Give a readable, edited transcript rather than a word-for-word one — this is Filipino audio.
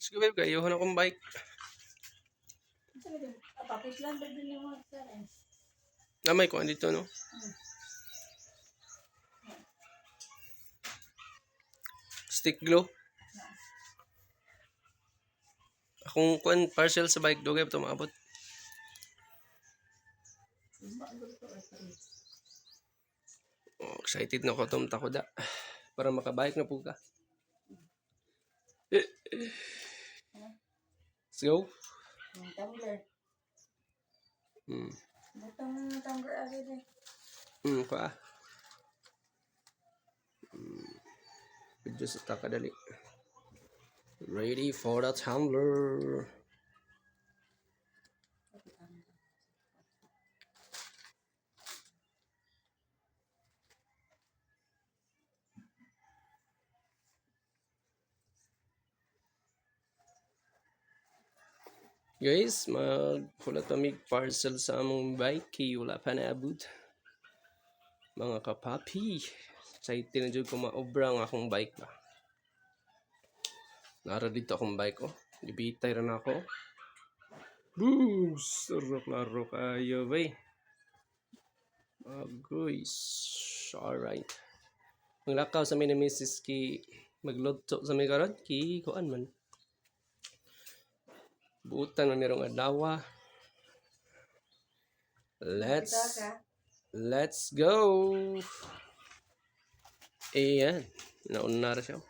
Sige, babe, kayo na akong bike. Papit lang ba din yung mga saan? Namay ko, andito, no? Stick glue. Akong kuan parcel sa bike, dugay pa ito maabot. Oh, excited na ko itong takoda. Para makabike na po ka. Let's go. Yung tumbler. Hmm. Butang tumbler agad eh. Pa. Video sa takadali. Ready for the tumbler. Guys, magkulat kami parcel sa among bike kay wala pa naabot. Mga kapapi, excited na dyan ko maobra ang akong bike ba. Nara dito akong bike, oh. Libitay rin ako. Boom! Sarap-laro kayo, bay. Guys. Alright. Maglakaw sa may na misis ki magluto sa may karon ki kuan man. Buutan na merong adawa. Let's go. Ayan. Nauna na siya.